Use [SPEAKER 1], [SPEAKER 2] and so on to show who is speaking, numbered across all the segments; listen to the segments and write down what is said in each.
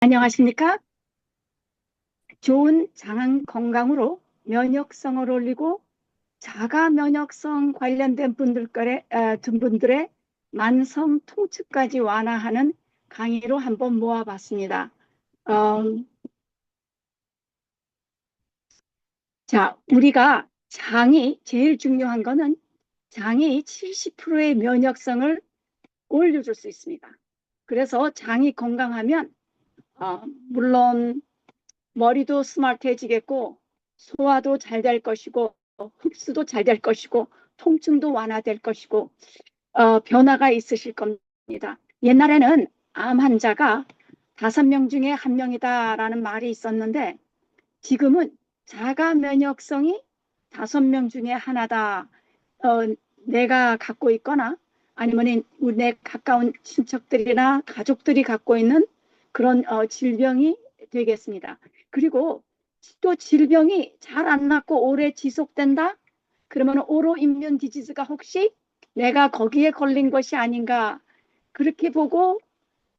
[SPEAKER 1] 안녕하십니까? 좋은 장 건강으로 면역성을 올리고 자가 면역성 관련된 분들의 만성 통증까지 완화하는 강의로 한번 모아봤습니다. 어, 자, 우리가 장이 제일 중요한 거는 장이 70%의 면역성을 올려줄 수 있습니다. 그래서 장이 건강하면 물론 머리도 스마트해지겠고 소화도 잘 될 것이고 흡수도 잘 될 것이고 통증도 완화될 것이고 변화가 있으실 겁니다. 옛날에는 암 환자가 5명 중에 1명이다라는 말이 있었는데 지금은 자가 면역성이 5명 중에 하나다. 내가 갖고 있거나 아니면 내 가까운 친척들이나 가족들이 갖고 있는 그런 질병이 되겠습니다. 그리고 또 질병이 잘 안 낫고 오래 지속된다? 그러면 오로임뮨 디지즈가 혹시 내가 거기에 걸린 것이 아닌가? 그렇게 보고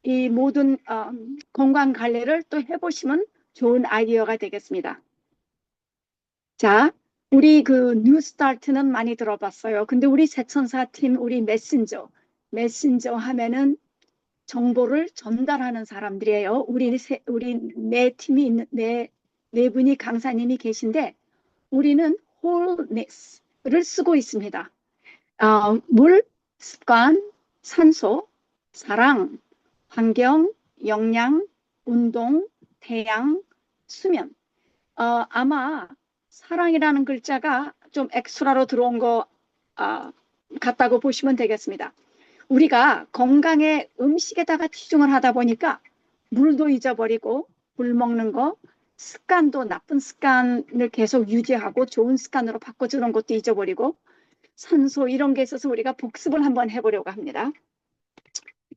[SPEAKER 1] 이 모든 건강 관리를 또 해보시면 좋은 아이디어가 되겠습니다. 자, 우리 그 뉴스타트는 많이 들어봤어요. 근데 우리 새천사 팀, 우리 메신저 하면은 정보를 전달하는 사람들이에요. 우리 네 팀이 있는 네 분이 강사님이 계신데 우리는 wholeness를 쓰고 있습니다. 물, 습관, 산소, 사랑, 환경, 영양, 운동, 태양, 수면. 아마 사랑이라는 글자가 좀 엑스트라로 들어온 거 같다고 보시면 되겠습니다. 우리가 건강에 음식에다가 치중을 하다 보니까 물도 잊어버리고 물 먹는 거, 습관도 나쁜 습관을 계속 유지하고 좋은 습관으로 바꿔주는 것도 잊어버리고 산소 이런 게 있어서 우리가 복습을 한번 해보려고 합니다.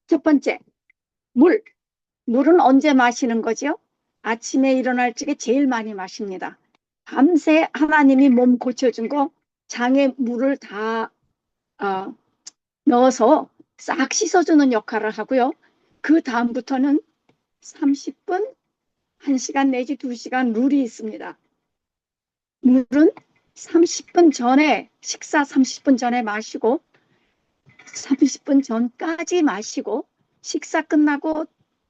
[SPEAKER 1] 첫 번째, 물. 물은 언제 마시는 거죠? 아침에 일어날 적에 제일 많이 마십니다. 밤새 하나님이 몸 고쳐준 거 장에 물을 다 넣어서 싹 씻어주는 역할을 하고요. 그 다음부터는 30분, 1시간 내지 2시간 룰이 있습니다. 물은 30분 전에, 식사 30분 전에 마시고 30분 전까지 마시고 식사 끝나고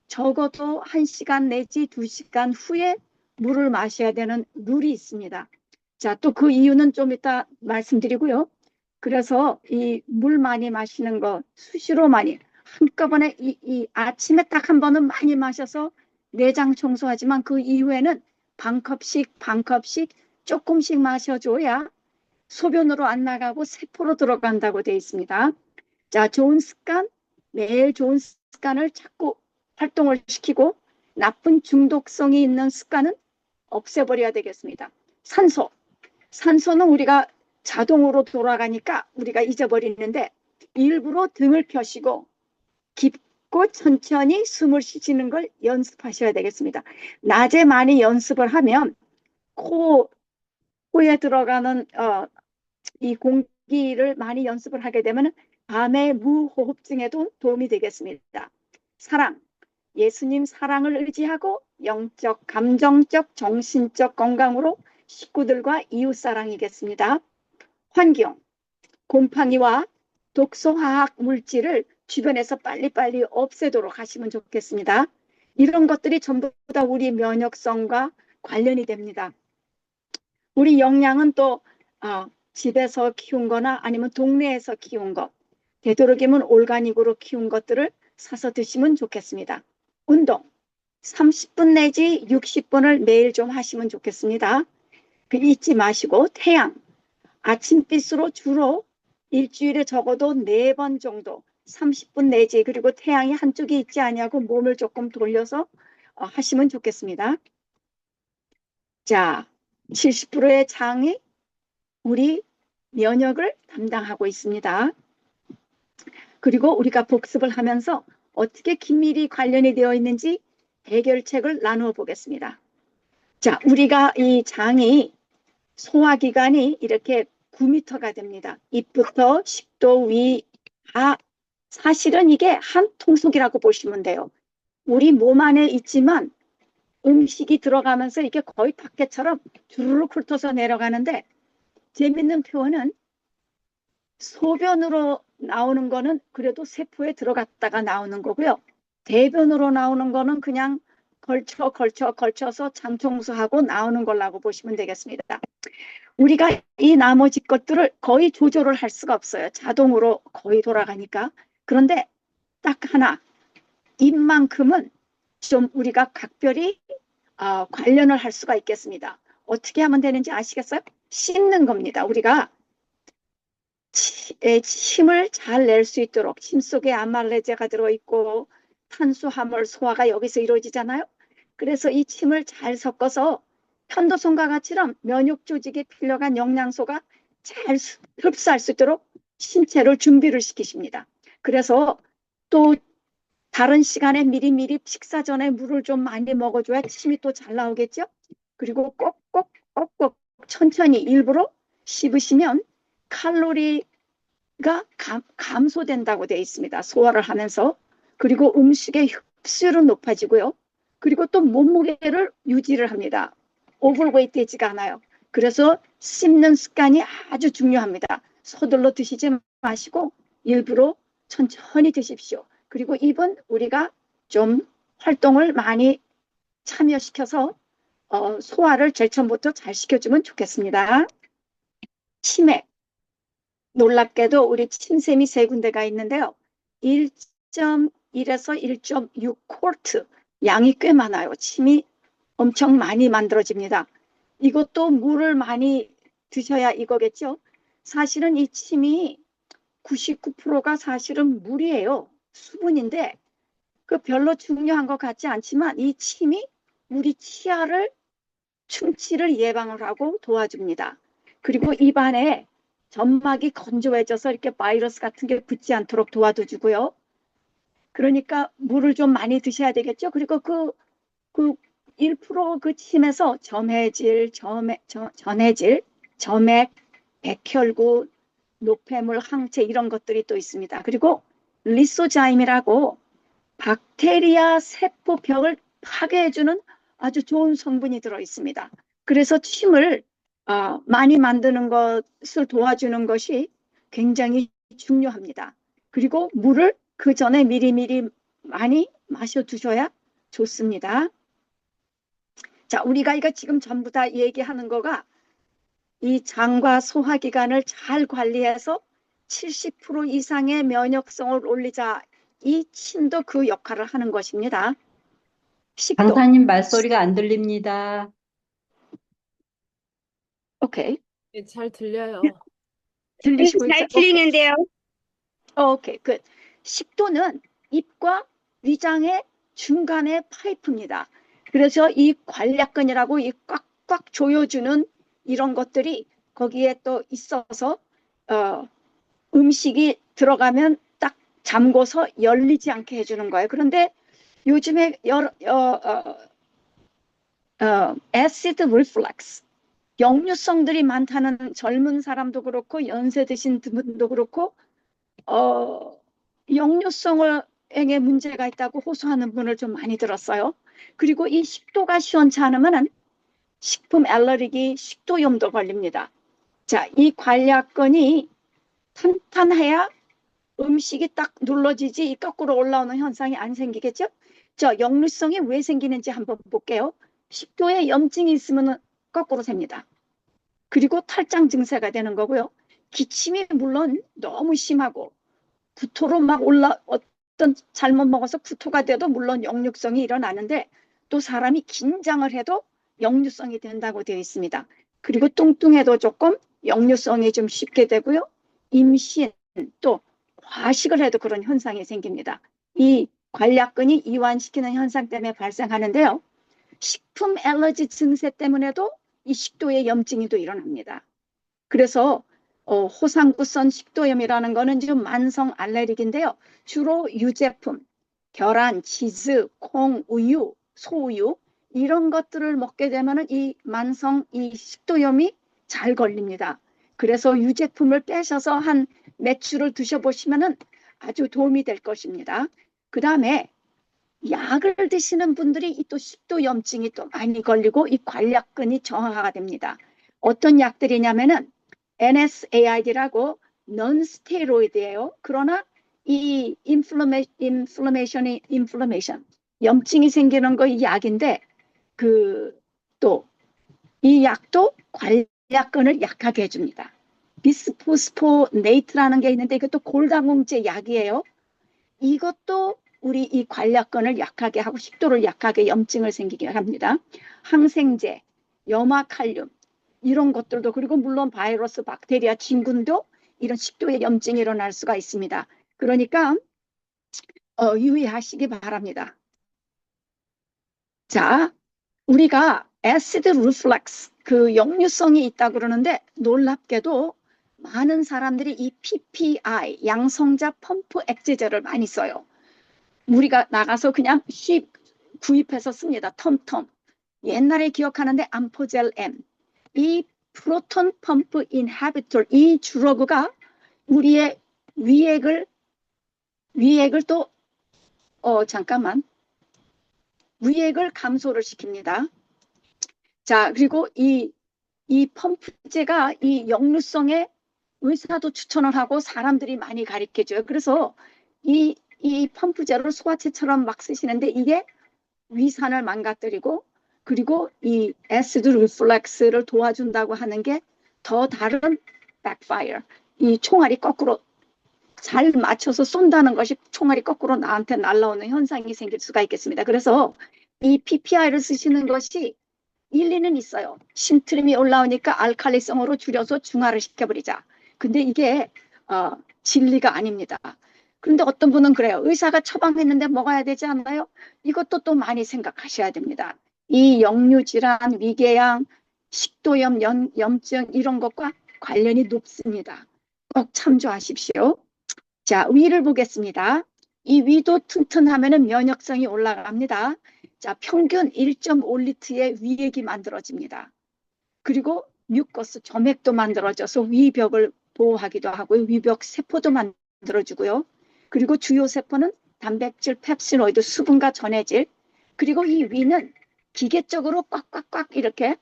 [SPEAKER 1] 적어도 1시간 내지 2시간 후에 물을 마셔야 되는 룰이 있습니다. 자, 또 그 이유는 좀 이따 말씀드리고요. 그래서 이 물 많이 마시는 거 수시로 많이 한꺼번에 이 아침에 딱 한 번은 많이 마셔서 내장 청소하지만 그 이후에는 반컵씩 조금씩 마셔줘야 소변으로 안 나가고 세포로 들어간다고 되어 있습니다. 자, 좋은 습관, 매일 좋은 습관을 자꾸 활동을 시키고 나쁜 중독성이 있는 습관은 없애버려야 되겠습니다. 산소는 우리가 자동으로 돌아가니까 우리가 잊어버리는데 일부러 등을 펴시고 깊고 천천히 숨을 쉬시는 걸 연습하셔야 되겠습니다. 낮에 많이 연습을 하면 코에 들어가는 이 공기를 많이 연습을 하게 되면 밤의 무호흡증에도 도움이 되겠습니다. 사랑, 예수님 사랑을 의지하고 영적, 감정적, 정신적 건강으로 식구들과 이웃사랑이겠습니다. 환경, 곰팡이와 독소화학 물질을 주변에서 빨리빨리 없애도록 하시면 좋겠습니다. 이런 것들이 전부 다 우리 면역성과 관련이 됩니다. 우리 영양은 또 집에서 키운 거나 아니면 동네에서 키운 것, 되도록이면 올가닉으로 키운 것들을 사서 드시면 좋겠습니다. 운동, 30분 내지 60분을 매일 좀 하시면 좋겠습니다. 그 잊지 마시고 태양, 아침빛으로 주로 일주일에 적어도 4번 정도 30분 내지 그리고 태양이 한쪽에 있지 않냐고 몸을 조금 돌려서 하시면 좋겠습니다. 자, 70%의 장이 우리 면역을 담당하고 있습니다. 그리고 우리가 복습을 하면서 어떻게 긴밀히 관련이 되어 있는지 해결책을 나누어 보겠습니다. 자, 우리가 이 장이 소화기관이 이렇게 9m가 됩니다. 입부터 식도, 위, 사실은 이게 한 통속이라고 보시면 돼요. 우리 몸 안에 있지만 음식이 들어가면서 이게 거의 밖에처럼 주르륵 훑어서 내려가는데, 재밌는 표현은 소변으로 나오는 거는 그래도 세포에 들어갔다가 나오는 거고요. 대변으로 나오는 거는 그냥 걸쳐서 장 청소하고 나오는 걸라고 보시면 되겠습니다. 우리가 이 나머지 것들을 거의 조절을 할 수가 없어요. 자동으로 거의 돌아가니까. 그런데 딱 하나, 입만큼은 좀 우리가 각별히 관련을 할 수가 있겠습니다. 어떻게 하면 되는지 아시겠어요? 씹는 겁니다. 우리가 침을 잘 낼 수 있도록, 침 속에 아말레제가 들어있고 탄수화물 소화가 여기서 이루어지잖아요. 그래서 이 침을 잘 섞어서 편도선과 같이럼 면역 조직에 필요한 영양소가 잘 흡수할 수 있도록 신체를 준비를 시키십니다. 그래서 또 다른 시간에 미리미리 식사 전에 물을 좀 많이 먹어줘야 침이 또 잘 나오겠죠. 그리고 꼭꼭 천천히 일부러 씹으시면 칼로리가 감소된다고 되어 있습니다. 소화를 하면서. 그리고 음식의 흡수율은 높아지고요. 그리고 또 몸무게를 유지를 합니다. 오버웨이트 되지가 않아요. 그래서 씹는 습관이 아주 중요합니다. 서둘러 드시지 마시고 일부러 천천히 드십시오. 그리고 입은 우리가 좀 활동을 많이 참여시켜서 소화를 제일 처음부터 잘 시켜주면 좋겠습니다. 치맥. 놀랍게도 우리 침샘이 세 군데가 있는데요. 1.1에서 1.6 콜트. 양이 꽤 많아요. 침이 엄청 많이 만들어집니다. 이것도 물을 많이 드셔야 이거겠죠. 사실은 이 침이 99%가 사실은 물이에요. 수분인데 그 별로 중요한 것 같지 않지만 이 침이 우리 치아를 충치를 예방을 하고 도와줍니다. 그리고 입안에 점막이 건조해져서 이렇게 바이러스 같은 게 붙지 않도록 도와주고요. 그러니까 물을 좀 많이 드셔야 되겠죠. 그리고 그 1%그 침에서 점해질, 전해질, 점액, 백혈구, 노폐물, 항체 이런 것들이 또 있습니다. 그리고 리소자임이라고 박테리아 세포벽을 파괴해주는 아주 좋은 성분이 들어 있습니다. 그래서 침을 많이 만드는 것을 도와주는 것이 굉장히 중요합니다. 그리고 물을 그 전에 미리미리 많이 마셔두셔야 좋습니다. 자, 우리가 이거 지금 전부 다 얘기하는 거가 이 장과 소화기관을 잘 관리해서 70% 이상의 면역성을 올리자. 이 침도 그 역할을 하는 것입니다. 식도.
[SPEAKER 2] 강사님 말소리가 안 들립니다.
[SPEAKER 1] 오케이.
[SPEAKER 3] 네, 잘 들려요.
[SPEAKER 1] 들리시고
[SPEAKER 4] 잘
[SPEAKER 1] 있어요?
[SPEAKER 4] 들리는데요.
[SPEAKER 1] 오케이, 굿. 식도는 입과 위장의 중간에 파이프입니다. 그래서 이 관략근이라고 이 꽉꽉 조여주는 이런 것들이 거기에 또 있어서 음식이 들어가면 딱 잠궈서 열리지 않게 해주는 거예요. 그런데 요즘에 애시드 리플렉스, 역류성들이 많다는 젊은 사람도 그렇고 연세 드신 분도 그렇고 역류성에 문제가 있다고 호소하는 분을 좀 많이 들었어요. 그리고 이 식도가 시원치 않으면 식품 알레르기, 식도염도 걸립니다. 자, 이 관략근이 탄탄해야 음식이 딱 눌러지지 이 거꾸로 올라오는 현상이 안 생기겠죠? 저 역류성이 왜 생기는지 한번 볼게요. 식도에 염증이 있으면 거꾸로 셉니다. 그리고 탈장 증세가 되는 거고요. 기침이 물론 너무 심하고 구토로 막 어떤 잘못 먹어서 구토가 돼도 물론 역류성이 일어나는데 또 사람이 긴장을 해도 역류성이 된다고 되어 있습니다. 그리고 뚱뚱해도 조금 역류성이 좀 쉽게 되고요. 임신 또 과식을 해도 그런 현상이 생깁니다. 이 관략근이 이완시키는 현상 때문에 발생하는데요. 식품 알러지 증세 때문에도 이 식도에 염증이 또 일어납니다. 그래서 호상구선 식도염이라는 거는 지금 만성 알레르기인데요. 주로 유제품, 계란, 치즈, 콩, 우유, 소우유 이런 것들을 먹게 되면 이 만성 이 식도염이 잘 걸립니다. 그래서 유제품을 빼셔서 한 몇 주를 드셔보시면 아주 도움이 될 것입니다. 그 다음에 약을 드시는 분들이 이 또 식도염증이 또 많이 걸리고 이 관략근이 정화가 됩니다. 어떤 약들이냐면은 NSAID라고 non-스테로이드예요. 그러나 이 인플레메이션 염증이 생기는 거 이 약인데 그 또 이 약도 관략근을 약하게 해줍니다. 비스포스포네이트라는 게 있는데 이것도 골다공증 약이에요. 이것도 우리 이 관략근을 약하게 하고 식도를 약하게 염증을 생기게 합니다. 항생제, 염화칼륨 이런 것들도 그리고 물론 바이러스, 박테리아, 진균도 이런 식도에 염증이 일어날 수가 있습니다. 그러니까 유의하시기 바랍니다. 자, 우리가 애시드 리플렉스 그 역류성이 있다 그러는데 놀랍게도 많은 사람들이 이 PPI 양성자 펌프 액제제를 많이 써요. 우리가 나가서 그냥 쉽 구입해서 씁니다. 텀텀. 옛날에 기억하는데 암포젤 M. 이 프로톤 펌프 인하비톨 이 주러그가 우리의 위액을 또 잠깐만 위액을 감소를 시킵니다. 자, 그리고 이 펌프제가 이 역류성에 의사도 추천을 하고 사람들이 많이 가르쳐줘요. 그래서 이 펌프제를 소화제처럼 막 쓰시는데 이게 위산을 망가뜨리고 그리고 이 애시드 리플렉스를 도와준다고 하는 게 더 다른 backfire. 이 총알이 거꾸로 잘 맞춰서 쏜다는 것이 총알이 거꾸로 나한테 날라오는 현상이 생길 수가 있겠습니다. 그래서 이 PPI를 쓰시는 것이 일리는 있어요. 심트림이 올라오니까 알칼리성으로 줄여서 중화를 시켜버리자. 근데 이게 진리가 아닙니다. 그런데 어떤 분은 그래요. 의사가 처방했는데 먹어야 되지 않나요? 이것도 또 많이 생각하셔야 됩니다. 이 역류질환, 위궤양, 식도염, 염증 이런 것과 관련이 높습니다. 꼭 참조하십시오. 자, 위를 보겠습니다. 이 위도 튼튼하면 면역성이 올라갑니다. 자, 평균 1.5리터의 위액이 만들어집니다. 그리고 뮤커스 점액도 만들어져서 위벽을 보호하기도 하고요. 위벽 세포도 만들어주고요. 그리고 주요 세포는 단백질, 펩시노이드, 수분과 전해질. 그리고 이 위는 기계적으로 꽉꽉꽉 이렇게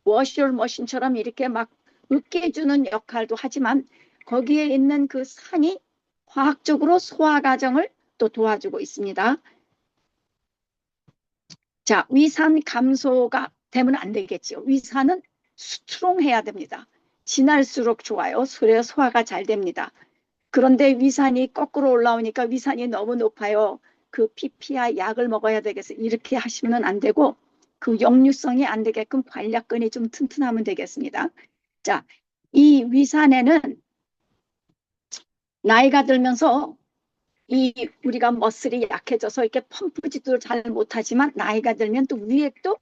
[SPEAKER 1] 워셔 머신처럼 이렇게 막 으깨주는 역할도 하지만 거기에 있는 그 산이 화학적으로 소화 과정을 또 도와주고 있습니다. 자, 위산 감소가 되면 안 되겠죠. 위산은 스트롱해야 됩니다. 진할수록 좋아요. 그래야 소화가 잘 됩니다. 그런데 위산이 거꾸로 올라오니까 위산이 너무 높아요. 그 PPI 약을 먹어야 되겠어요. 이렇게 하시면 안 되고 그 역류성이 안 되게끔 관략근이 좀 튼튼하면 되겠습니다. 자, 이 위산에는 나이가 들면서 이 우리가 머슬이 약해져서 이렇게 펌프지도 잘 못하지만 나이가 들면 또 위액도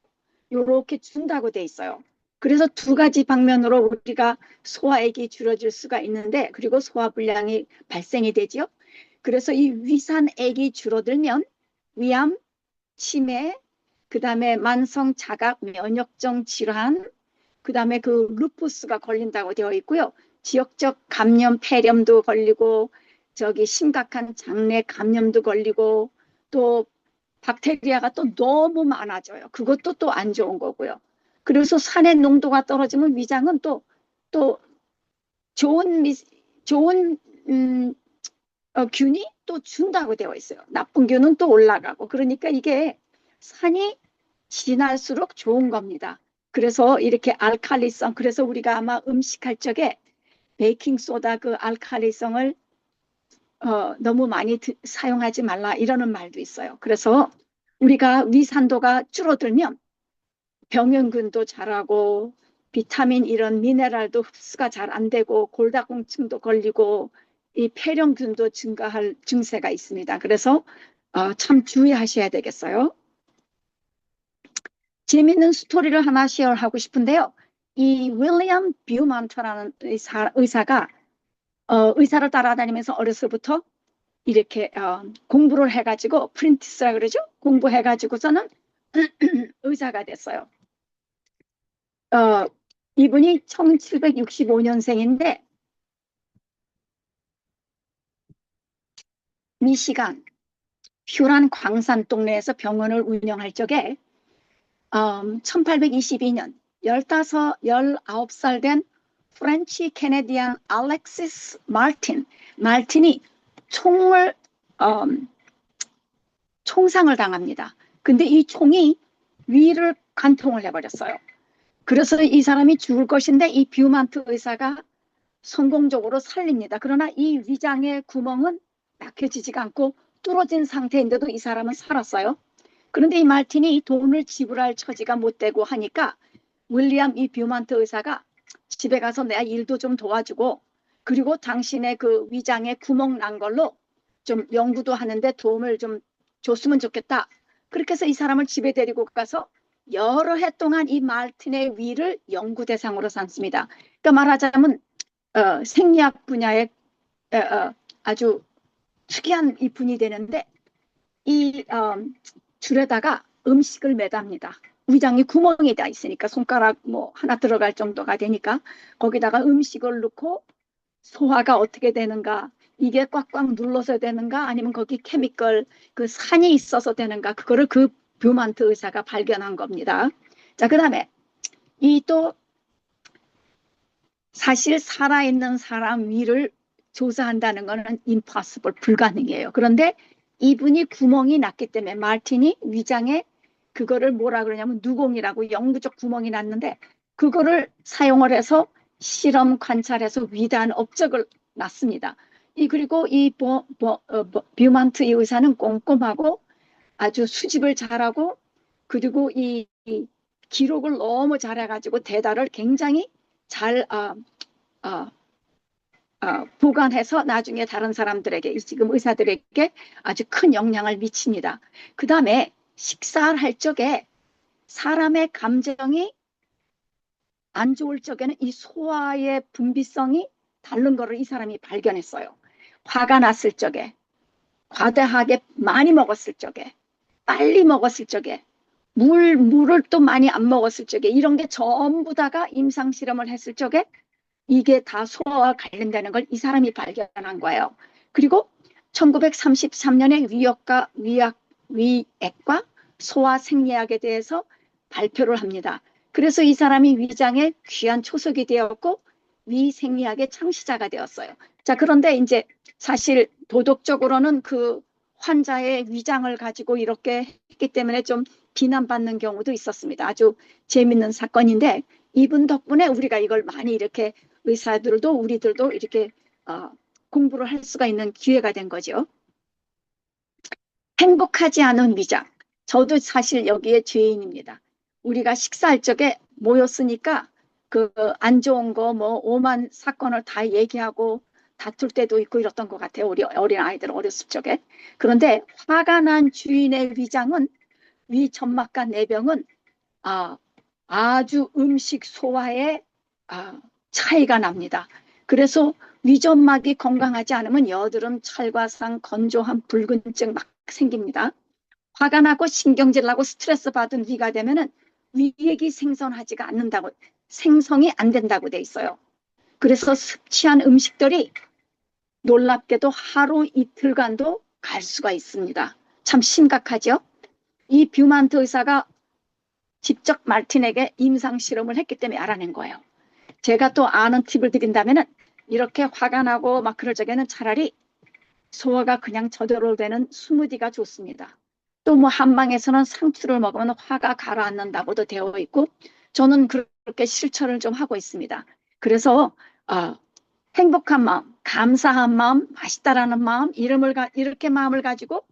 [SPEAKER 1] 이렇게 준다고 돼 있어요. 그래서 두 가지 방면으로 우리가 소화액이 줄어들 수가 있는데 그리고 소화불량이 발생이 되죠. 그래서 이 위산액이 줄어들면 위암, 치매, 그 다음에 만성 자각 면역성 질환, 그 다음에 그 루푸스가 걸린다고 되어 있고요. 지역적 감염, 폐렴도 걸리고 저기 심각한 장내 감염도 걸리고 또 박테리아가 또 너무 많아져요. 그것도 또 안 좋은 거고요. 그래서 산의 농도가 떨어지면 위장은 또 좋은 좋은 균이 또 준다고 되어 있어요. 나쁜 균은 또 올라가고 그러니까 이게 산이 진할수록 좋은 겁니다. 그래서 이렇게 알칼리성 그래서 우리가 아마 음식할 적에 베이킹소다 그 알칼리성을 너무 많이 사용하지 말라 이러는 말도 있어요. 그래서 우리가 위산도가 줄어들면 병원균도 자라고 비타민 이런 미네랄도 흡수가 잘 안 되고 골다공증도 걸리고 이 폐렴균도 증가할 증세가 있습니다. 그래서 참 주의하셔야 되겠어요. 재미있는 스토리를 하나 쉐어하고 싶은데요. 이 윌리엄 뷰먼트라는 의사가 의사를 따라다니면서 어렸을부터 이렇게 공부를 해가지고 프린티스라 그러죠. 공부해가지고서는 의사가 됐어요. 이분이 1765년생인데 미시간 휴란 광산 동네에서 병원을 운영할 적에 1822년 19살 된 프렌치 캐네디안 알렉시스 말틴이 총상을 당합니다. 근데 이 총이 위를 관통을 해버렸어요. 그래서 이 사람이 죽을 것인데 이 뷰만트 의사가 성공적으로 살립니다. 그러나 이 위장의 구멍은 막혀지지가 않고 뚫어진 상태인데도 이 사람은 살았어요. 그런데 이 말틴이 돈을 지불할 처지가 못 되고 하니까 윌리엄 이 뷰만트 의사가 집에 가서 내가 일도 좀 도와주고 그리고 당신의 그 위장에 구멍 난 걸로 좀 연구도 하는데 도움을 좀 줬으면 좋겠다. 그렇게 해서 이 사람을 집에 데리고 가서 여러 해 동안 이 말틴의 위를 연구 대상으로 삼습니다. 그러니까 말하자면 생리학 분야에 아주 특이한 이 분이 되는데 이 줄에다가 음식을 매답니다. 위장이 구멍이 다 있으니까 손가락 뭐 하나 들어갈 정도가 되니까 거기다가 음식을 넣고 소화가 어떻게 되는가, 이게 꽉꽉 눌러서 되는가 아니면 거기 케미컬 그 산이 있어서 되는가, 그거를 그 뷰만트 의사가 발견한 겁니다. 자, 그다음에 이 또 사실 살아있는 사람 위를 조사한다는 것은 impossible, 불가능해요. 그런데 이분이 구멍이 났기 때문에 말틴이 위장에 그거를 뭐라 그러냐면 누공이라고 영구적 구멍이 났는데 그거를 사용을 해서 실험 관찰해서 위대한 업적을 났습니다. 그리고 이 뷰만트 이 의사는 꼼꼼하고 아주 수집을 잘하고 그리고 이 기록을 너무 잘해가지고 데이터를 굉장히 잘 보관해서 나중에 다른 사람들에게 지금 의사들에게 아주 큰 영향을 미칩니다. 그 다음에 식사를 할 적에 사람의 감정이 안 좋을 적에는 이 소화의 분비성이 다른 거를 이 사람이 발견했어요. 화가 났을 적에, 과다하게 많이 먹었을 적에, 빨리 먹었을 적에, 물을 또 많이 안 먹었을 적에 이런 게 전부 다가 임상 실험을 했을 적에 이게 다 소화와 관련되는 걸 이 사람이 발견한 거예요. 그리고 1933년에 위액과 소화 생리학에 대해서 발표를 합니다. 그래서 이 사람이 위장의 귀한 초석이 되었고 위생리학의 창시자가 되었어요. 자, 그런데 이제 사실 도덕적으로는 그 환자의 위장을 가지고 이렇게 했기 때문에 좀 비난받는 경우도 있었습니다. 아주 재밌는 사건인데 이분 덕분에 우리가 이걸 많이 이렇게 의사들도 우리들도 이렇게 공부를 할 수가 있는 기회가 된 거죠. 행복하지 않은 위장. 저도 사실 여기에 죄인입니다. 우리가 식사할 적에 모였으니까 그 안 좋은 거 뭐 오만 사건을 다 얘기하고 다툴 때도 있고 이랬던 것 같아요. 우리 어린 아이들 어렸을 적에. 그런데 화가 난 주인의 위장은 위 점막과 내병은 아주 음식 소화에 차이가 납니다. 그래서 위점막이 건강하지 않으면 여드름, 찰과상, 건조함, 붉은증 막 생깁니다. 화가 나고 신경질 나고 스트레스 받은 위가 되면은 위액이 생성하지가 않는다고, 생성이 안 된다고 돼 있어요. 그래서 섭취한 음식들이 놀랍게도 하루 이틀간도 갈 수가 있습니다. 참 심각하죠? 이 뷰만트 의사가 직접 말틴에게 임상 실험을 했기 때문에 알아낸 거예요. 제가 또 아는 팁을 드린다면은 이렇게 화가 나고 막 그럴 적에는 차라리 소화가 그냥 저절로 되는 스무디가 좋습니다. 또 뭐 한방에서는 상추를 먹으면 화가 가라앉는다고도 되어 있고 저는 그렇게 실천을 좀 하고 있습니다. 그래서 행복한 마음, 감사한 마음, 맛있다라는 마음, 이렇게 마음을 가지고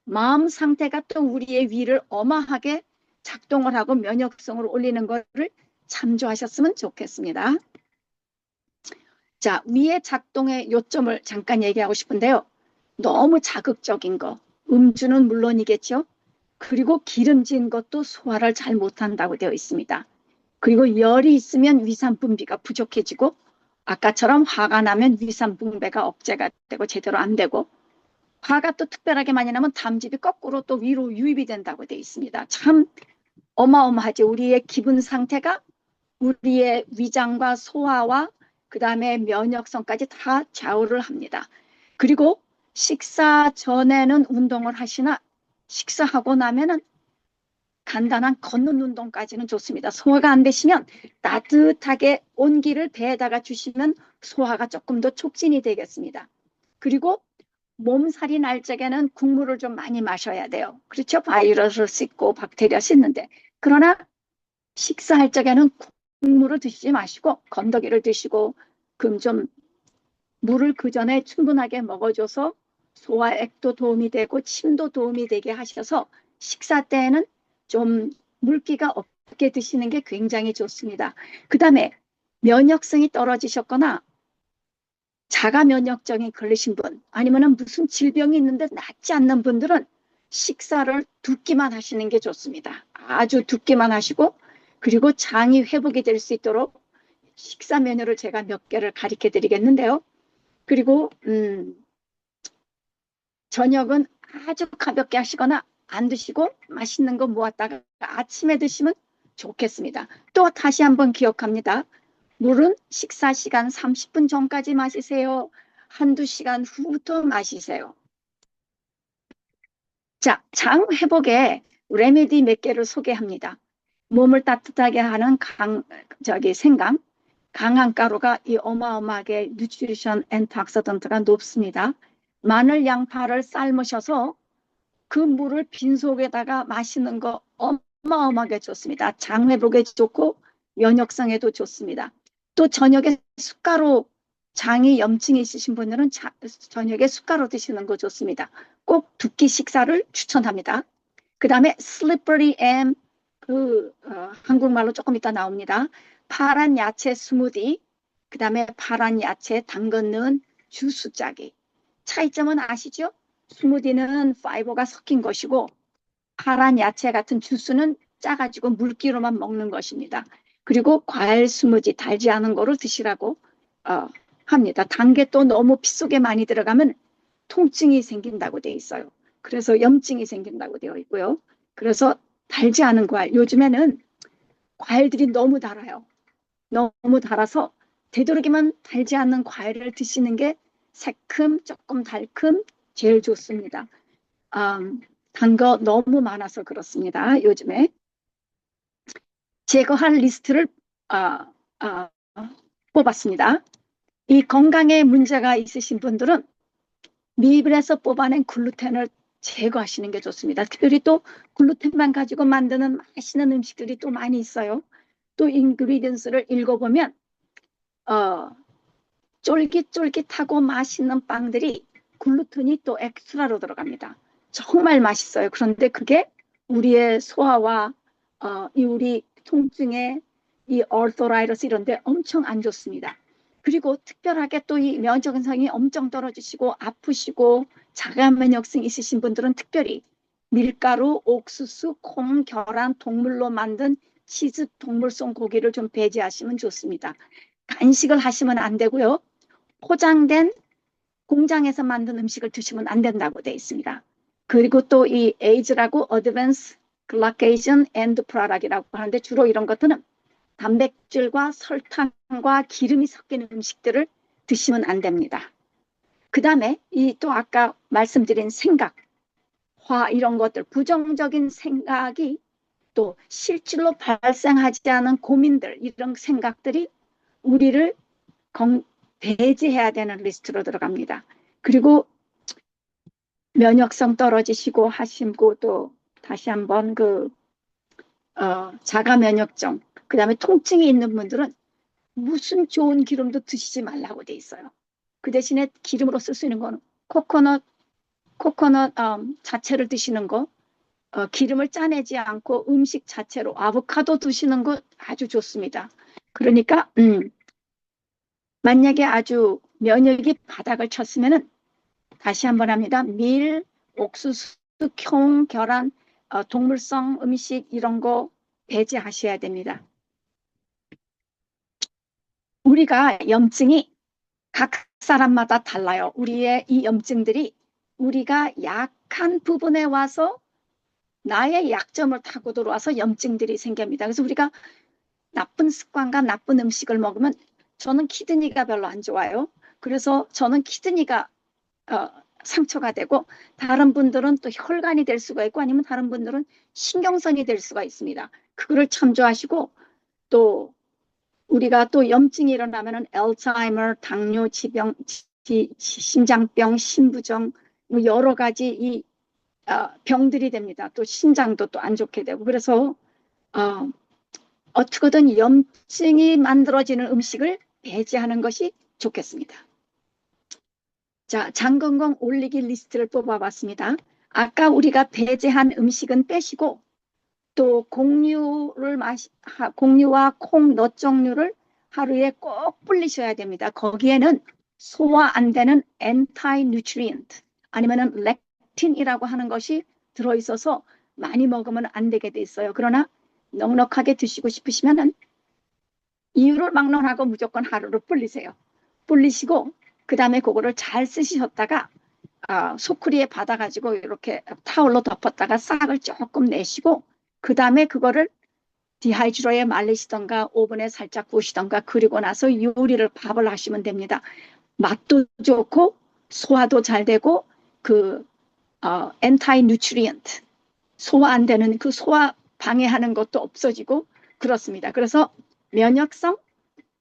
[SPEAKER 1] 마음 상태가 또 우리의 위를 어마하게 작동을 하고 면역성을 올리는 것을 참조하셨으면 좋겠습니다. 자, 위의 작동의 요점을 잠깐 얘기하고 싶은데요. 너무 자극적인 거, 음주는 물론이겠죠. 그리고 기름진 것도 소화를 잘 못한다고 되어 있습니다. 그리고 열이 있으면 위산 분비가 부족해지고 아까처럼 화가 나면 위산 분배가 억제가 되고 제대로 안 되고 화가 또 특별하게 많이 나면 담즙이 거꾸로 또 위로 유입이 된다고 되어 있습니다. 참 어마어마하지. 우리의 기분 상태가 우리의 위장과 소화와 그 다음에 면역성까지 다 좌우를 합니다. 그리고 식사 전에는 운동을 하시나 식사하고 나면은 간단한 걷는 운동까지는 좋습니다. 소화가 안 되시면 따뜻하게 온기를 배에다가 주시면 소화가 조금 더 촉진이 되겠습니다. 그리고 몸살이 날 적에는 국물을 좀 많이 마셔야 돼요. 그렇죠? 바이러스를 씻고 박테리아 씻는데. 그러나 식사할 적에는 국물을 드시지 마시고 건더기를 드시고 그럼 좀 물을 그 전에 충분하게 먹어줘서 소화액도 도움이 되고 침도 도움이 되게 하셔서 식사 때에는 좀 물기가 없게 드시는 게 굉장히 좋습니다. 그 다음에 면역성이 떨어지셨거나 자가 면역증이 걸리신 분 아니면 무슨 질병이 있는데 낫지 않는 분들은 식사를 두 끼만 하시는 게 좋습니다. 아주 두 끼만 하시고 그리고 장이 회복이 될 수 있도록 식사 메뉴를 제가 몇 개를 가르쳐 드리겠는데요. 그리고 저녁은 아주 가볍게 하시거나 안 드시고 맛있는 거 모았다가 아침에 드시면 좋겠습니다. 또 다시 한번 기억합니다. 물은 식사 시간 30분 전까지 마시세요. 한두 시간 후부터 마시세요. 자, 장 회복에 레메디 몇 개를 소개합니다. 몸을 따뜻하게 하는 생강, 강한 가루가 이 어마어마하게 뉴트리션 엔트옥시던트가 높습니다. 마늘, 양파를 삶으셔서 그 물을 빈속에다가 마시는 거 어마어마하게 좋습니다. 장 회복에 좋고 면역성에도 좋습니다. 또 저녁에 숟가루 장이 염증이 있으신 분들은 저녁에 숟가루 드시는 거 좋습니다. 꼭 두 끼 식사를 추천합니다. 그 다음에 slippery M 한국말로 조금 이따 나옵니다. 파란 야채 스무디, 그 다음에 파란 야채 담근 넣은 주스 짜기. 차이점은 아시죠? 스무디는 파이버가 섞인 것이고 파란 야채 같은 주스는 짜가지고 물기로만 먹는 것입니다. 그리고 과일 스무디 달지 않은 거를 드시라고 합니다. 단 게 또 너무 피 속에 많이 들어가면 통증이 생긴다고 되어 있어요. 그래서 염증이 생긴다고 되어 있고요. 그래서 달지 않은 과일, 요즘에는 과일들이 너무 달아요. 너무 달아서 되도록이면 달지 않는 과일을 드시는 게 새큼 조금 달큼 제일 좋습니다. 단 거 너무 많아서 그렇습니다. 요즘에 제거할 리스트를 뽑았습니다. 이 건강에 문제가 있으신 분들은 밀에서 뽑아낸 글루텐을 제거하시는 게 좋습니다. 특별히 또 글루텐만 가지고 만드는 맛있는 음식들이 또 많이 있어요. 또 인그리디언스를 읽어보면 쫄깃쫄깃하고 맛있는 빵들이 글루텐이 또 엑스트라로 들어갑니다. 정말 맛있어요. 그런데 그게 우리의 소화와 우리 통증에 이 얼토라이러스 이런 데 엄청 안 좋습니다. 그리고 특별하게 또 이 면역성이 엄청 떨어지시고 아프시고 자가 면역성 있으신 분들은 특별히 밀가루, 옥수수, 콩, 계란, 동물로 만든 치즈, 동물성 고기를 좀 배제하시면 좋습니다. 간식을 하시면 안 되고요. 포장된 공장에서 만든 음식을 드시면 안 된다고 되어 있습니다. 그리고 또 이 에이즈라고 어드밴스 글라케이션 앤드 프로덕이라고 하는데 주로 이런 것들은 단백질과 설탕과 기름이 섞인 음식들을 드시면 안 됩니다. 그 다음에 이 또 아까 말씀드린 생각, 화 이런 것들 부정적인 생각이 또 실질로 발생하지 않은 고민들 이런 생각들이 우리를 배제해야 되는 리스트로 들어갑니다. 그리고 면역성 떨어지시고 하시고 또 다시 한번 자가 면역증 그 다음에 통증이 있는 분들은 무슨 좋은 기름도 드시지 말라고 돼 있어요. 그 대신에 기름으로 쓸 수 있는 건 코코넛 자체를 드시는 거 기름을 짜내지 않고 음식 자체로 아보카도 드시는 거 아주 좋습니다. 그러니까 만약에 아주 면역이 바닥을 쳤으면은 다시 한번 합니다. 밀, 옥수수, 콩, 계란, 동물성 음식 이런 거 배제하셔야 됩니다. 우리가 염증이 각 사람마다 달라요. 우리의 이 염증들이 우리가 약한 부분에 와서 나의 약점을 타고 들어와서 염증들이 생깁니다. 그래서 우리가 나쁜 습관과 나쁜 음식을 먹으면 저는 키드니가 별로 안 좋아요. 그래서 저는 키드니가 상처가 되고 다른 분들은 또 혈관이 될 수가 있고 아니면 다른 분들은 신경선이 될 수가 있습니다. 그거를 참조하시고 또 우리가 또 염증이 일어나면은 알츠하이머, 당뇨, 심장병, 신부종 뭐 여러 가지 이 병들이 됩니다. 또 신장도 또 안 좋게 되고 그래서 어떻게든 염증이 만들어지는 음식을 배제하는 것이 좋겠습니다. 자, 장 건강 올리기 리스트를 뽑아봤습니다. 아까 우리가 배제한 음식은 빼시고 또 공유와 콩, 넛 종류를 하루에 꼭 불리셔야 됩니다. 거기에는 소화 안 되는 엔타이 뉴트리언트 아니면은 렉틴이라고 하는 것이 들어있어서 많이 먹으면 안 되게 돼 있어요. 그러나 넉넉하게 드시고 싶으시면은 이유를 막론하고 무조건 하루를 불리세요. 불리시고 그 다음에 그거를 잘 쓰셨다가 소쿠리에 받아가지고 이렇게 타올로 덮었다가 싹을 조금 내시고 그 다음에 그거를 디하이드로에 말리시던가 오븐에 살짝 구우시던가 그리고 나서 요리를 밥을 하시면 됩니다. 맛도 좋고 소화도 잘 되고 그 엔타이 뉴트리언트 소화 안 되는 그 소화 방해하는 것도 없어지고 그렇습니다. 그래서 면역성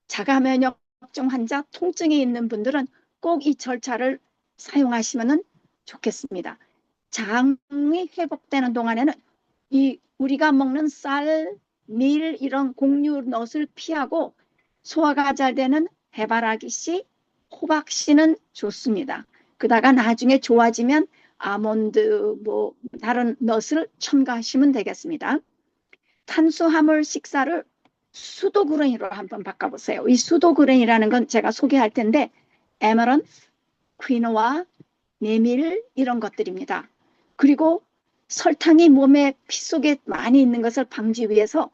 [SPEAKER 1] 자가 면역증 환자 통증이 있는 분들은 꼭 이 절차를 사용하시면 좋겠습니다. 장이 회복되는 동안에는 이 우리가 먹는 쌀, 밀 이런 곡류 넛을 피하고 소화가 잘 되는 해바라기 씨, 호박 씨는 좋습니다. 그다가 나중에 좋아지면 아몬드 뭐 다른 넛을 첨가하시면 되겠습니다. 탄수화물 식사를 수도그레인으로 한번 바꿔보세요. 이 수도그레인이라는 건 제가 소개할 텐데 에메런트, 퀴노아, 메밀 이런 것들입니다. 그리고 설탕이 몸에 피 속에 많이 있는 것을 방지 위해서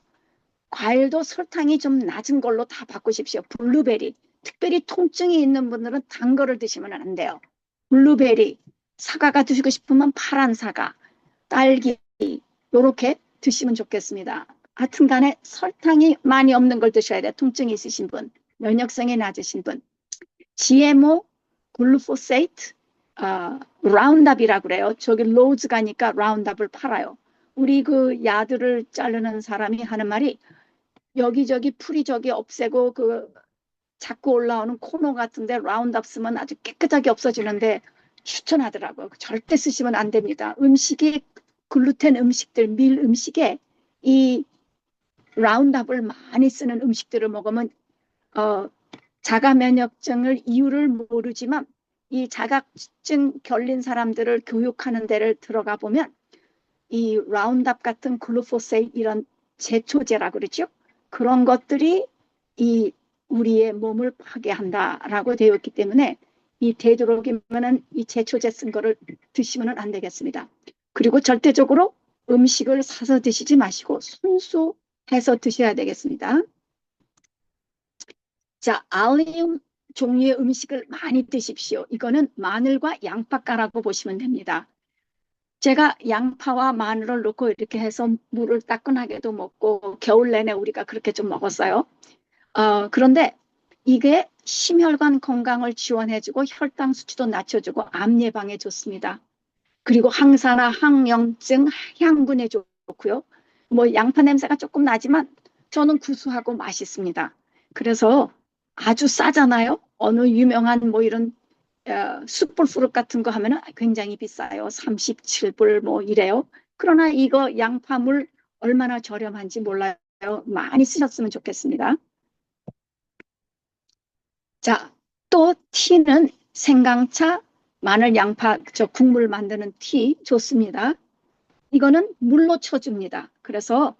[SPEAKER 1] 과일도 설탕이 좀 낮은 걸로 다 바꾸십시오. 블루베리, 특별히 통증이 있는 분들은 단 거를 드시면 안 돼요. 블루베리, 사과가 드시고 싶으면 파란 사과, 딸기 이렇게 드시면 좋겠습니다. 하여튼 간에 설탕이 많이 없는 걸 드셔야 돼요. 통증이 있으신 분, 면역성이 낮으신 분. GMO, 글루포세이트, 라운드업이라고 그래요. 저기 로즈 가니까 라운드업을 팔아요. 우리 그 야들을 자르는 사람이 하는 말이 여기저기 풀이 저기 없애고 그 자꾸 올라오는 코너 같은데 라운드업 쓰면 아주 깨끗하게 없어지는데 추천하더라고요. 절대 쓰시면 안 됩니다. 음식이 글루텐 음식들, 밀 음식에 이 라운드업을 많이 쓰는 음식들을 먹으면 자가 면역증을 이유를 모르지만 이 자각증 결린 사람들을 교육하는 데를 들어가 보면 이 라운드업 같은 글루포세이트 이런 제초제라 그러죠. 그런 것들이 이 우리의 몸을 파괴한다라고 되어 있기 때문에 이 되도록이면은 이 제초제 쓴 거를 드시면 안 되겠습니다. 그리고 절대적으로 음식을 사서 드시지 마시고 순수해서 드셔야 되겠습니다. 자, 알리움 종류의 음식을 많이 드십시오. 이거는 마늘과 양파가라고 보시면 됩니다. 제가 양파와 마늘을 넣고 이렇게 해서 물을 따끈하게도 먹고 겨울 내내 우리가 그렇게 좀 먹었어요. 그런데 이게 심혈관 건강을 지원해주고 혈당 수치도 낮춰주고 암 예방에 좋습니다. 그리고 항산화, 항염증, 향균에 좋고요. 뭐 양파 냄새가 조금 나지만 저는 구수하고 맛있습니다. 그래서 아주 싸잖아요. 어느 유명한 뭐 이런 숯불 후룩 같은 거 하면은 굉장히 비싸요. 37불 뭐 이래요. 그러나 이거 양파물 얼마나 저렴한지 몰라요. 많이 쓰셨으면 좋겠습니다. 자, 또 티는 생강차, 마늘, 양파, 저 국물 만드는 티 좋습니다. 이거는 물로 쳐줍니다. 그래서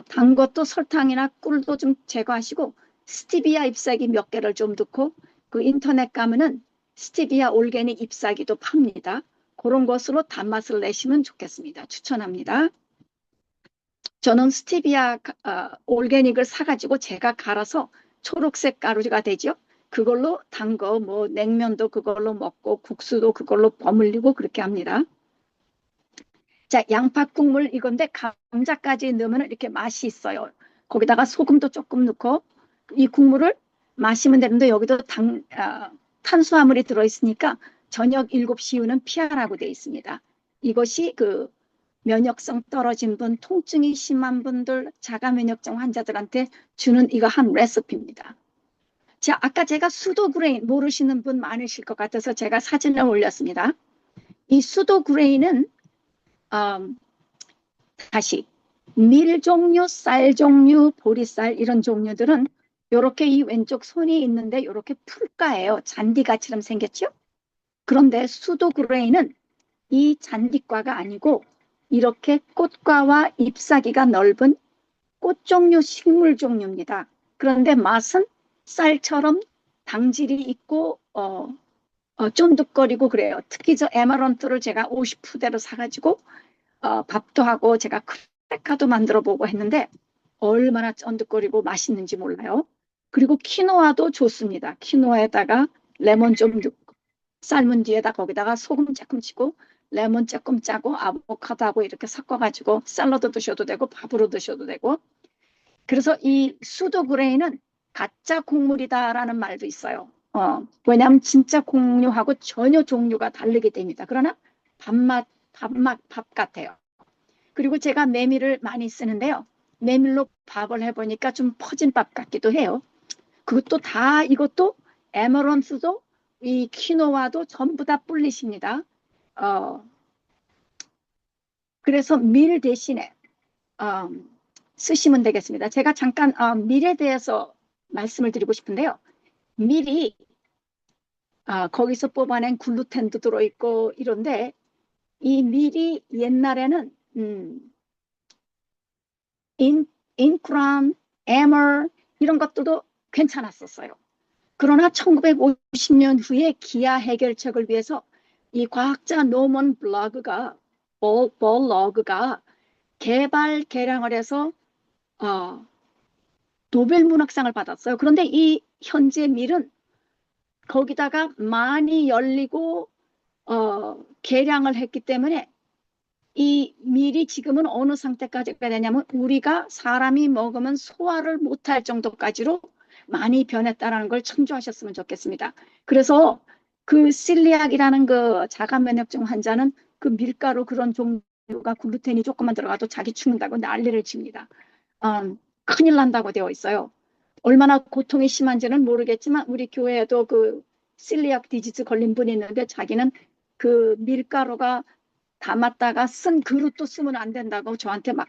[SPEAKER 1] 단 것도 설탕이나 꿀도 좀 제거하시고 스티비아 잎사귀 몇 개를 좀 넣고 그 인터넷 가면은 스티비아 올게닉 잎사귀도 팝니다. 그런 것으로 단맛을 내시면 좋겠습니다. 추천합니다. 저는 스티비아 올게닉을 사가지고 제가 갈아서 초록색 가루가 되죠. 그걸로 단 거 뭐 냉면도 그걸로 먹고 국수도 그걸로 버무리고 그렇게 합니다. 자, 양파 국물 이건데 감자까지 넣으면 이렇게 맛이 있어요. 거기다가 소금도 조금 넣고 이 국물을 마시면 되는데 여기도 탄수화물이 들어있으니까 저녁 7시 이후는 피하라고 되어 있습니다. 이것이 그 면역성 떨어진 분, 통증이 심한 분들, 자가면역증 환자들한테 주는 이거 한 레시피입니다. 자, 아까 제가 수도그레인 모르시는 분 많으실 것 같아서 제가 사진을 올렸습니다. 이 수도그레인은 다시 밀 종류, 쌀 종류, 보리쌀 이런 종류들은 이렇게 이 왼쪽 손이 있는데 이렇게 풀가예요. 잔디가처럼 생겼죠? 그런데 수도그레인은 이 잔디과가 아니고 이렇게 꽃과와 잎사귀가 넓은 꽃 종류, 식물 종류입니다. 그런데 맛은 쌀처럼 당질이 있고 쫀득거리고 그래요. 특히 저 에메란트를 제가 50푸대로 사가지고 밥도 하고 제가 크레카도 만들어 보고 했는데 얼마나 쫀득거리고 맛있는지 몰라요. 그리고 키노아도 좋습니다. 키노아에다가 레몬 좀 넣고 삶은 뒤에다 거기다가 소금 조금 치고 레몬 조금 짜고 아보카도하고 이렇게 섞어가지고 샐러드 드셔도 되고 밥으로 드셔도 되고. 그래서 이 수도그레인은 가짜 곡물이다라는 말도 있어요. 왜냐하면 진짜 곡류하고 전혀 종류가 다르게 됩니다. 그러나 밥 같아요. 그리고 제가 메밀을 많이 쓰는데요. 메밀로 밥을 해보니까 좀 퍼진 밥 같기도 해요. 그것도 다 이것도 에머런스도 이 키노와도 전부 다 뿔릿입니다. 그래서 밀 대신에 쓰시면 되겠습니다. 제가 잠깐 밀에 대해서 말씀을 드리고 싶은데요. 밀이 거기서 뽑아낸 글루텐도 들어있고 이런데 이 밀이 옛날에는 인크람, 에머 이런 것들도 괜찮았었어요. 그러나 1950년 후에 기아 해결책을 위해서 이 과학자 노먼 볼러그가 개발 개량을 해서 노벨 문학상을 받았어요. 그런데 이 현재 밀은 거기다가 많이 열리고 개량을 했기 때문에 이 밀이 지금은 어느 상태까지가 되냐면 우리가 사람이 먹으면 소화를 못할 정도까지로 많이 변했다는 걸 참조하셨으면 좋겠습니다. 그래서 그 실리악이라는 그 자가면역증 환자는 그 밀가루 그런 종류가 글루텐이 조금만 들어가도 자기 죽는다고 난리를 칩니다. 큰일 난다고 되어 있어요. 얼마나 고통이 심한지는 모르겠지만 우리 교회에도 그 실리악 디지즈 걸린 분이 있는데 자기는 그 밀가루가 담았다가 쓴 그릇도 쓰면 안 된다고 저한테 막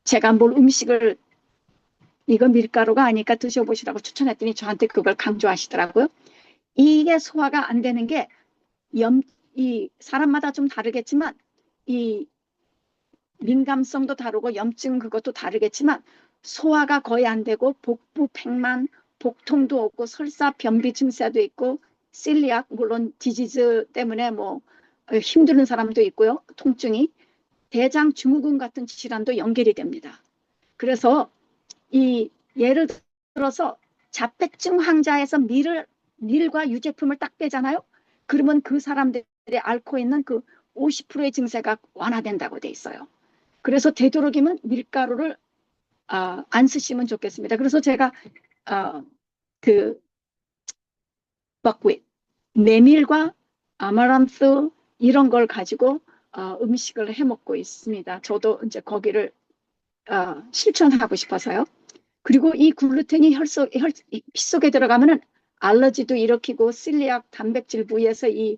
[SPEAKER 1] 제가 뭘 음식을 이거 밀가루가 아니까 드셔보시라고 추천했더니 저한테 그걸 강조하시더라고요. 이게 소화가 안 되는 게 이 사람마다 좀 다르겠지만 이 민감성도 다르고 염증 그것도 다르겠지만 소화가 거의 안 되고 복부 팽만, 복통도 없고 설사 변비 증세도 있고 실리악 물론 디지즈 때문에 뭐 힘드는 사람도 있고요. 통증이 대장 증후군 같은 질환도 연결이 됩니다. 그래서 이 예를 들어서 자폐증 환자에서 밀과 유제품을 딱 빼잖아요. 그러면 그 사람들이 앓고 있는 그 50%의 증세가 완화된다고 돼 있어요. 그래서 되도록이면 밀가루를 안 쓰시면 좋겠습니다. 그래서 제가 그 버크윗, 메밀과 아마란트 이런 걸 가지고 음식을 해 먹고 있습니다. 저도 이제 거기를 실천하고 싶어서요. 그리고 이 글루텐이 피 속에 들어가면은 알러지도 일으키고 실리악 단백질 부위에서 이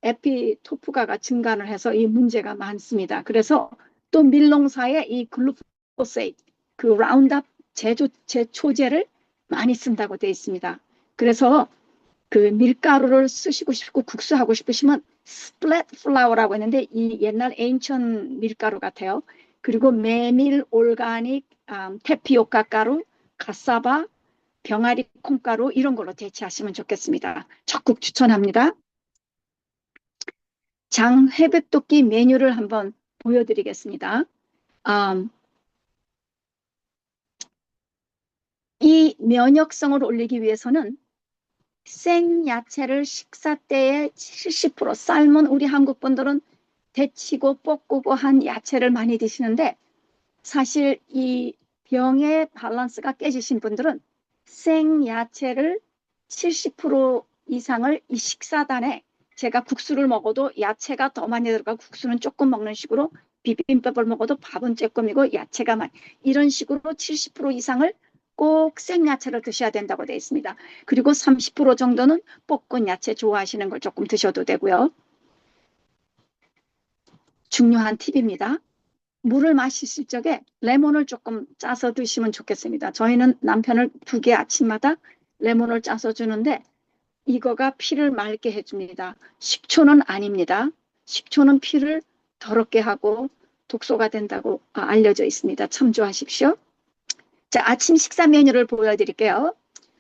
[SPEAKER 1] 에피토프가가 증가를 해서 이 문제가 많습니다. 그래서 또 밀농사에 이 글루포세이트, 그 라운드업 제초제를 많이 쓴다고 되어 있습니다. 그래서 그 밀가루를 쓰시고 싶고 국수하고 싶으시면 스플랫 플라워라고 했는데 이 옛날 에인천 밀가루 같아요. 그리고 메밀, 올가닉, 테피오카 가루, 카사바, 병아리 콩가루 이런 걸로 대체하시면 좋겠습니다. 적극 추천합니다. 장 회백도끼 메뉴를 한번 보여드리겠습니다. 이 면역성을 올리기 위해서는 생야채를 식사 때에 70% 삶은 우리 한국 분들은 데치고 볶고 한 야채를 많이 드시는데 사실 이 병의 밸런스가 깨지신 분들은 생야채를 70% 이상을 이 식사단에 제가 국수를 먹어도 야채가 더 많이 들어가고 국수는 조금 먹는 식으로 비빔밥을 먹어도 밥은 조금이고 야채가 많이 이런 식으로 70% 이상을 꼭 생야채를 드셔야 된다고 되어 있습니다. 그리고 30% 정도는 볶은 야채 좋아하시는 걸 조금 드셔도 되고요. 중요한 팁입니다. 물을 마시실 적에 레몬을 조금 짜서 드시면 좋겠습니다. 저희는 남편을 2개 아침마다 레몬을 짜서 주는데 이거가 피를 맑게 해줍니다. 식초는 아닙니다. 식초는 피를 더럽게 하고 독소가 된다고 알려져 있습니다. 참조하십시오. 자, 아침 식사 메뉴를 보여드릴게요.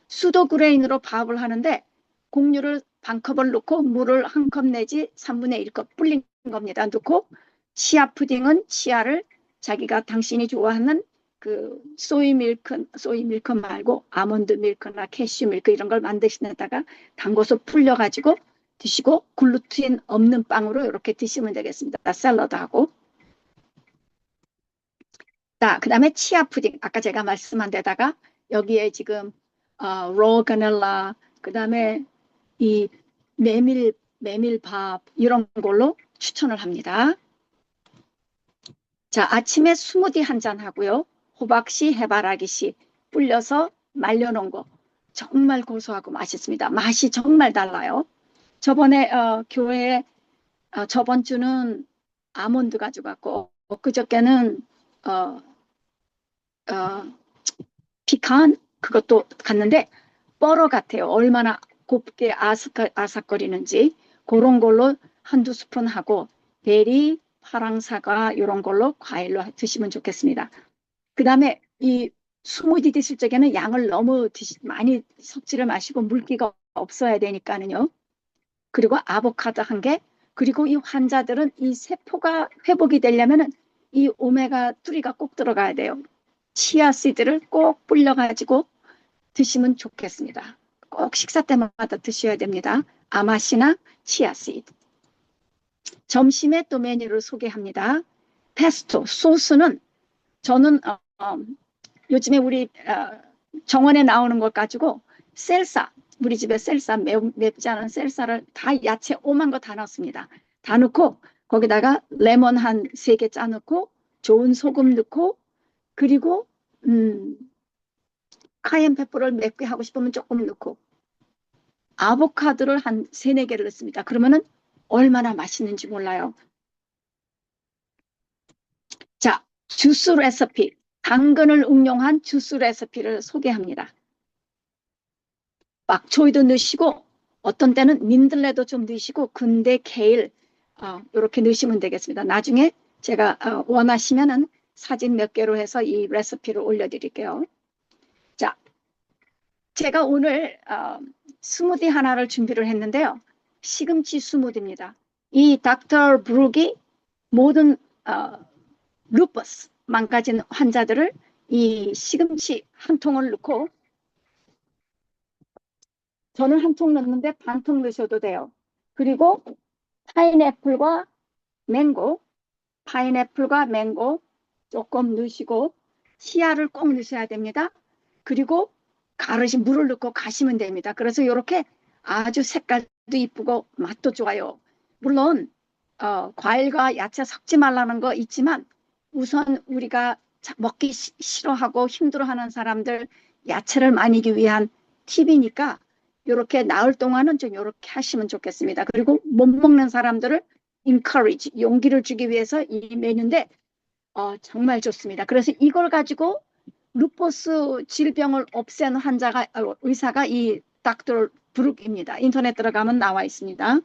[SPEAKER 1] 수도 그레인으로 밥을 하는데 곡류를 반컵을 넣고 물을 1컵 내지 3분의 1컵 불린 겁니다. 넣고 치아 푸딩은 치아를 자기가 당신이 좋아하는 그 소이 밀크 말고 아몬드 밀크나 캐슈 밀크 이런 걸 만드시다가 담궈서 풀려가지고 드시고 글루텐 없는 빵으로 이렇게 드시면 되겠습니다. 샐러드하고. 자, 그 다음에 치아 푸딩. 아까 제가 말씀한 데다가 여기에 지금 로 가넬라, 그 다음에 이 메밀밥 이런 걸로 추천을 합니다. 자, 아침에 스무디 한 잔 하고요. 호박씨, 해바라기씨 불려서 말려놓은 거 정말 고소하고 맛있습니다. 맛이 정말 달라요. 저번에 교회에 저번 주는 아몬드 가져갔고 그저께는 피칸 그것도 갔는데 뻘어 같아요. 얼마나 곱게 아삭거리는지 그런 걸로 한두 스푼 하고 베리, 파랑 사과 이런 걸로 과일로 드시면 좋겠습니다. 그 다음에 이 스무디 드실 적에는 양을 너무 많이 섞지를 마시고 물기가 없어야 되니까는요. 그리고 아보카도 1개, 그리고 이 환자들은 이 세포가 회복이 되려면은 이 오메가3가 꼭 들어가야 돼요. 치아 씨드를 꼭 불려가지고 드시면 좋겠습니다. 꼭 식사 때마다 드셔야 됩니다. 아마시나 치아 씨드. 점심에 또 메뉴를 소개합니다. 페스토 소스는 저는 요즘에 우리 정원에 나오는 것 가지고 셀사, 우리 집에 셀사 맵지 않은 셀사를 다 야채 오만 거 다 넣습니다. 다 넣고 거기다가 레몬 한 3개 짜 넣고 좋은 소금 넣고 그리고 카이엔 페퍼를 맵게 하고 싶으면 조금 넣고 아보카도를 한 3-4개를 넣습니다. 그러면은 얼마나 맛있는지 몰라요. 자, 주스 레시피, 당근을 응용한 주스 레시피를 소개합니다. 막초이도 넣으시고 어떤 때는 민들레도 좀 넣으시고 근데 케일 이렇게 넣으시면 되겠습니다. 나중에 제가 원하시면은 사진 몇 개로 해서 이 레시피를 올려드릴게요. 자, 제가 오늘 스무디 하나를 준비를 했는데요. 시금치 스무디입니다. 이 닥터 브룩이 모든 루퍼스 망가진 환자들을 이 시금치 한 통을 넣고 저는 한 통 넣는데 반 통 넣으셔도 돼요. 그리고 파인애플과 맹고 조금 넣으시고 치아를 꼭 넣으셔야 됩니다. 그리고 가르신 물을 넣고 가시면 됩니다. 그래서 이렇게 아주 색깔도 이쁘고 맛도 좋아요. 물론 과일과 야채 섞지 말라는 거 있지만 우선 우리가 먹기 싫어하고 힘들어하는 사람들 야채를 많이기 위한 팁이니까 이렇게 나을 동안은 좀 이렇게 하시면 좋겠습니다. 그리고 못 먹는 사람들을 encourage, 용기를 주기 위해서 이 메뉴인데 정말 좋습니다. 그래서 이걸 가지고 루퍼스 질병을 없앤 의사가 이 닥터 브룩입니다. 인터넷 들어가면 나와 있습니다.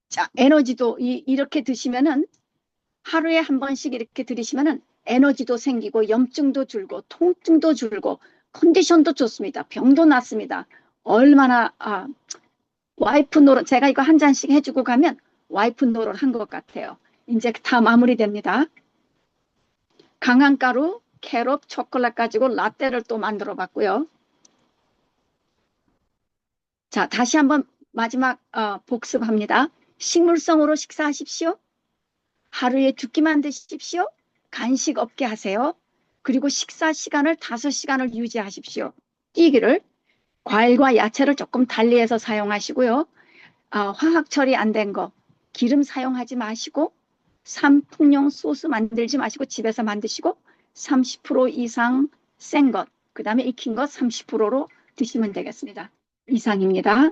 [SPEAKER 1] 자, 에너지도 이렇게 드시면은 하루에 한 번씩 이렇게 들이시면은 에너지도 생기고 염증도 줄고 통증도 줄고 컨디션도 좋습니다. 병도 낫습니다. 얼마나 와이프 노릇 제가 이거 한 잔씩 해주고 가면 와이프 노릇 한 것 같아요. 이제 다 마무리됩니다. 강황가루, 캐럿, 초콜릿 가지고 라떼를 또 만들어 봤고요. 자, 다시 한번 마지막 복습합니다. 식물성으로 식사하십시오. 하루에 2끼만 드십시오. 간식 없게 하세요. 그리고 식사 시간을 5시간을 유지하십시오. 뛰기를. 과일과 야채를 조금 달리해서 사용하시고요. 화학 처리 안 된 거, 기름 사용하지 마시고, 산풍용 소스 만들지 마시고 집에서 만드시고 30% 이상 센 것, 그 다음에 익힌 것 30%로 드시면 되겠습니다. 이상입니다.